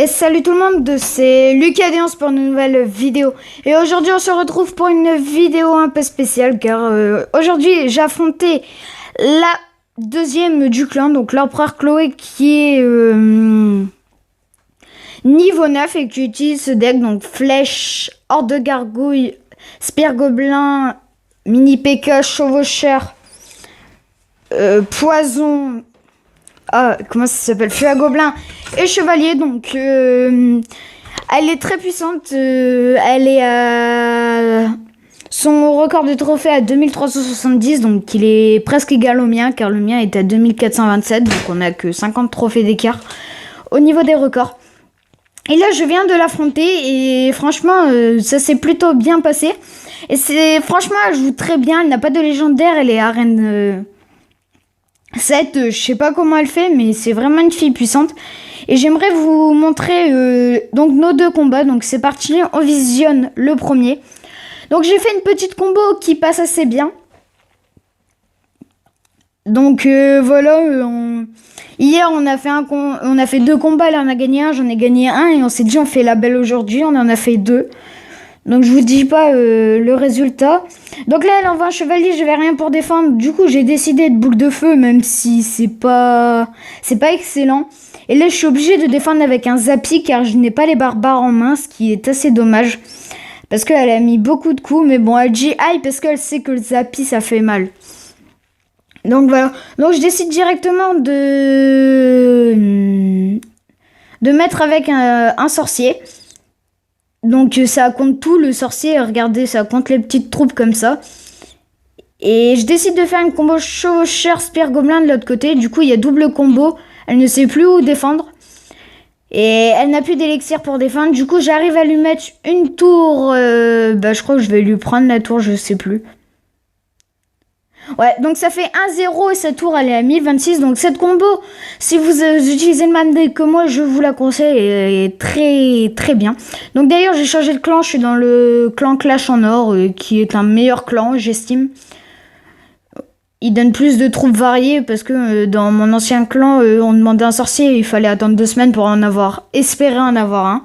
Et salut tout le monde, c'est Lucas Déance pour une nouvelle vidéo. Et aujourd'hui on se retrouve pour une vidéo un peu spéciale car aujourd'hui j'ai affronté la deuxième du clan, donc l'empereur Chloé qui est niveau 9 et qui utilise ce deck, donc flèche, horde de gargouille, spire gobelin, mini P.K., chevaucheur, poison... comment ça s'appelle? Feu à gobelin et chevalier. Donc elle est très puissante. Elle est à son record de trophée à 2370, donc il est presque égal au mien car le mien est à 2427, donc on a que 50 trophées d'écart au niveau des records. Et là je viens de l'affronter et franchement ça s'est plutôt bien passé. Et c'est franchement elle joue très bien, elle n'a pas de légendaire, elle est arène 7, je sais pas comment elle fait, mais c'est vraiment une fille puissante. Et j'aimerais vous montrer donc nos deux combats. Donc c'est parti, on visionne le premier. Donc j'ai fait une petite combo qui passe assez bien. Donc voilà, hier on a fait deux combats, là on a gagné un, j'en ai gagné un et on s'est dit on fait la belle aujourd'hui, on en a fait deux. Donc je vous dis pas le résultat. Donc là elle envoie un chevalier, je vais rien pour défendre. Du coup j'ai décidé de boule de feu, même si c'est pas excellent. Et là je suis obligée de défendre avec un Zappy car je n'ai pas les barbares en main, ce qui est assez dommage. Parce qu'elle a mis beaucoup de coups, mais bon elle dit aïe parce qu'elle sait que le Zappy ça fait mal. Donc voilà. Donc je décide directement de mettre avec un sorcier. Donc ça compte tout le sorcier, regardez, ça compte les petites troupes comme ça. Et je décide de faire une combo chevaucheur spire gobelin de l'autre côté. Du coup il y a double combo, elle ne sait plus où défendre. Et elle n'a plus d'élixir pour défendre. Du coup j'arrive à lui mettre une tour, je crois que je vais lui prendre la tour, je sais plus. Ouais, donc ça fait 1-0 et cette tour elle est à 1026. Donc cette combo, si vous utilisez le même deck que moi, je vous la conseille, elle est très très bien. Donc d'ailleurs j'ai changé de clan, je suis dans le clan Clash en or, qui est un meilleur clan j'estime. Il donne plus de troupes variées parce que dans mon ancien clan, on demandait un sorcier et il fallait attendre 2 semaines pour espérer en avoir un.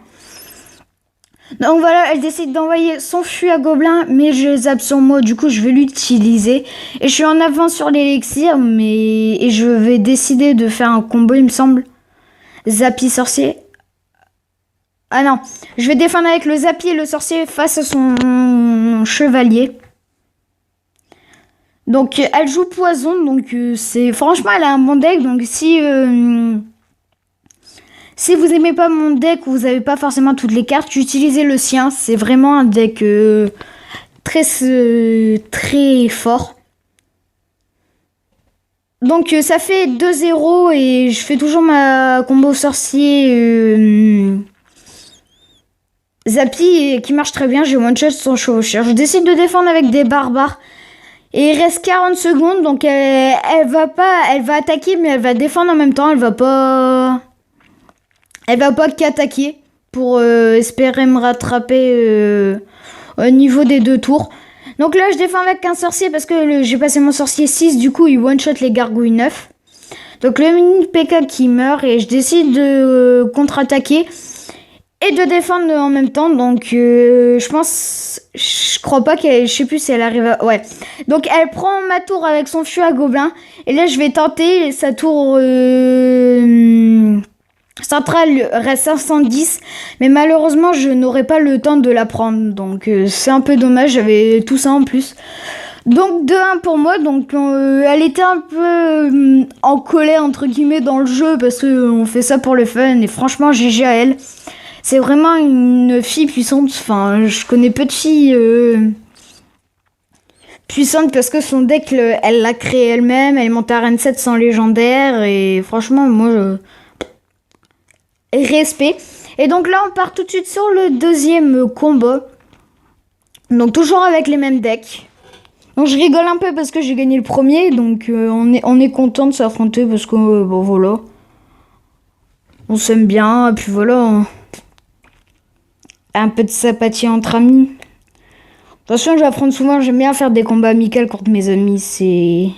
Donc voilà, elle décide d'envoyer son fût à gobelin, mais je zappe sur moi, du coup je vais l'utiliser. Et je suis en avance sur l'élixir, et je vais décider de faire un combo, il me semble. Zappy sorcier. Ah non, je vais défendre avec le Zappy et le sorcier face à son chevalier. Donc elle joue poison, donc franchement elle a un bon deck, donc si vous aimez pas mon deck ou vous avez pas forcément toutes les cartes, utilisez le sien. C'est vraiment un deck très fort. Donc ça fait 2-0 et je fais toujours ma combo sorcier Zappy qui marche très bien. J'ai one shot son chevaucheur. Je décide de défendre avec des barbares. Et il reste 40 secondes, donc elle va attaquer, mais elle va défendre en même temps. Elle va pas qu'attaquer pour espérer me rattraper au niveau des 2 tours. Donc là je défends avec un sorcier parce que j'ai passé mon sorcier 6, du coup il one shot les gargouilles 9. Donc le mini P.K. qui meurt et je décide de contre-attaquer et de défendre en même temps. Donc je crois pas je sais plus si elle arrive à... Ouais. Donc elle prend ma tour avec son fût à gobelin et là je vais tenter sa tour... centrale reste 510, mais malheureusement je n'aurai pas le temps de la prendre, donc c'est un peu dommage, j'avais tout ça en plus. Donc 2-1 pour moi, donc elle était un peu en colère entre guillemets dans le jeu parce que on fait ça pour le fun et franchement GG à elle. C'est vraiment une fille puissante, enfin je connais peu de filles puissantes parce que son deck elle l'a créé elle-même, elle monte à Arène 7 sans légendaire et franchement moi respect. Et donc là on part tout de suite sur le deuxième combat. Donc toujours avec les mêmes decks. Donc je rigole un peu parce que j'ai gagné le premier. Donc on est content de s'affronter parce que bon voilà. On s'aime bien. Et puis voilà. Un peu de sympathie entre amis. De toute façon j'affronte souvent. J'aime bien faire des combats amicaux contre mes amis.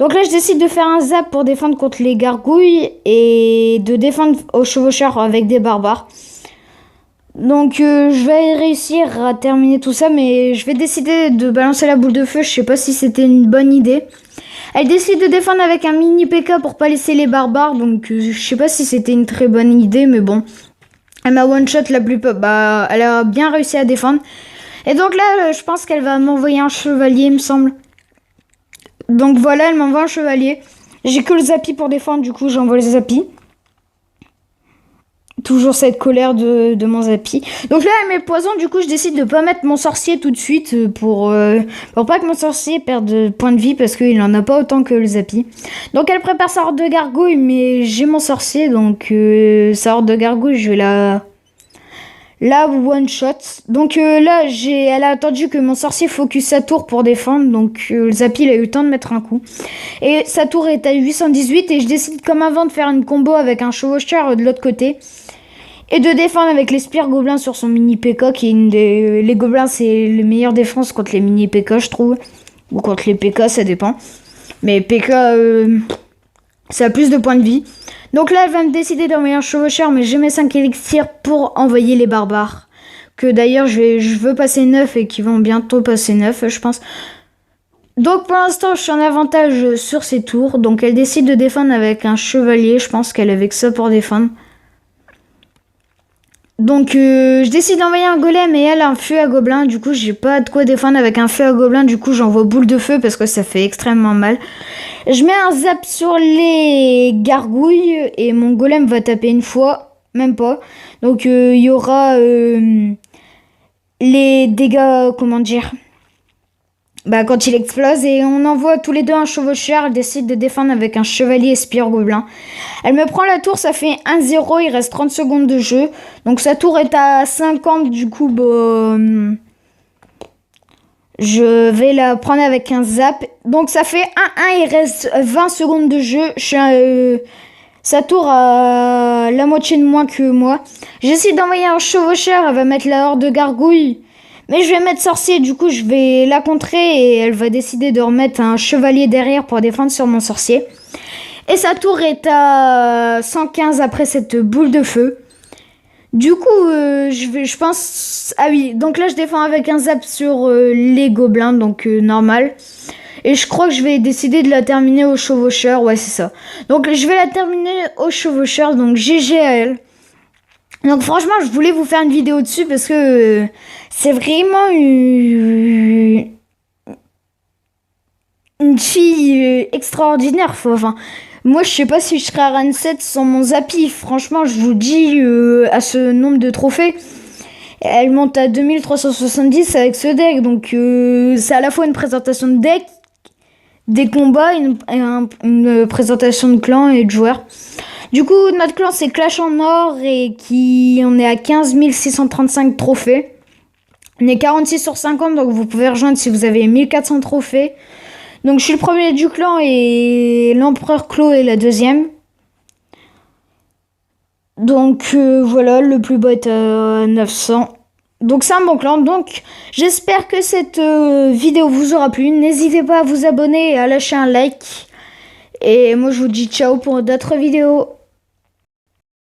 Donc là, je décide de faire un zap pour défendre contre les gargouilles et de défendre aux chevaucheurs avec des barbares. Donc je vais réussir à terminer tout ça, mais je vais décider de balancer la boule de feu. Je sais pas si c'était une bonne idée. Elle décide de défendre avec un mini PK pour pas laisser les barbares. Donc je sais pas si c'était une très bonne idée, mais bon. Elle m'a one shot la plupart. Bah, elle a bien réussi à défendre. Et donc là, je pense qu'elle va m'envoyer un chevalier, il me semble. Donc voilà, elle m'envoie un chevalier. J'ai que le Zappy pour défendre, du coup j'envoie le Zappy. Toujours cette colère de mon Zappy. Donc là, elle met poison, du coup je décide de pas mettre mon sorcier tout de suite pour pas que mon sorcier perde de points de vie parce qu'il en a pas autant que le Zappy. Donc elle prépare sa horde de gargouille, mais j'ai mon sorcier, donc sa horde de gargouille, je vais la one shot. Donc là, elle a attendu que mon sorcier focus sa tour pour défendre. Donc le Zappy, il a eu le temps de mettre un coup. Et sa tour est à 818 et je décide comme avant de faire une combo avec un chevaucheur de l'autre côté. Et de défendre avec les spires gobelins sur son mini PK qui est une des... Les gobelins, c'est les meilleures défenses contre les mini PK, je trouve. Ou contre les PK, ça dépend. Mais PK, ça a plus de points de vie. Donc là, elle va me décider d'envoyer un chevaucheur, mais j'ai mes 5 élixirs pour envoyer les barbares. Que d'ailleurs, je veux passer 9 et qui vont bientôt passer 9, je pense. Donc pour l'instant, je suis en avantage sur ces tours. Donc elle décide de défendre avec un chevalier. Je pense qu'elle avait que ça pour défendre. Donc je décide d'envoyer un golem et elle un feu à gobelin. Du coup, j'ai pas de quoi défendre avec un feu à gobelin. Du coup, j'envoie boule de feu parce que ça fait extrêmement mal. Je mets un zap sur les gargouilles et mon golem va taper une fois, même pas. Donc il y aura les dégâts, comment dire, bah quand il explose, et on envoie tous les deux un chevaucheur. Elle décide de défendre avec un chevalier spire gobelin. Elle me prend la tour, ça fait 1-0, il reste 30 secondes de jeu. Donc sa tour est à 50, du coup bah, je vais la prendre avec un zap. Donc ça fait 1-1, il reste 20 secondes de jeu. Sa tour a la moitié de moins que moi. J'essaie d'envoyer un chevaucheur, elle va mettre la horde de gargouilles. Mais je vais mettre sorcier, du coup je vais la contrer et elle va décider de remettre un chevalier derrière pour défendre sur mon sorcier. Et sa tour est à 115 après cette boule de feu. Du coup, je pense... Ah oui, donc là je défends avec un zap sur les gobelins, donc normal. Et je crois que je vais décider de la terminer au chevaucheur, ouais c'est ça. Donc je vais la terminer au chevaucheur, donc GG à elle. Donc franchement, je voulais vous faire une vidéo dessus parce que c'est vraiment une fille extraordinaire. Enfin, moi, je sais pas si je serais à Run 7 sans mon Zappy. Franchement, je vous dis, à ce nombre de trophées, elle monte à 2370 avec ce deck. Donc c'est à la fois une présentation de deck, des combats, une présentation de clan et de joueurs. Du coup, notre clan, c'est Clash en Or et on est à 15 635 trophées. On est 46 sur 50, donc vous pouvez rejoindre si vous avez 1400 trophées. Donc, je suis le premier du clan et l'Empereur Clos est la deuxième. Donc, voilà, le plus bas est à 900. Donc, c'est un bon clan. Donc, j'espère que cette vidéo vous aura plu. N'hésitez pas à vous abonner et à lâcher un like. Et moi, je vous dis ciao pour d'autres vidéos.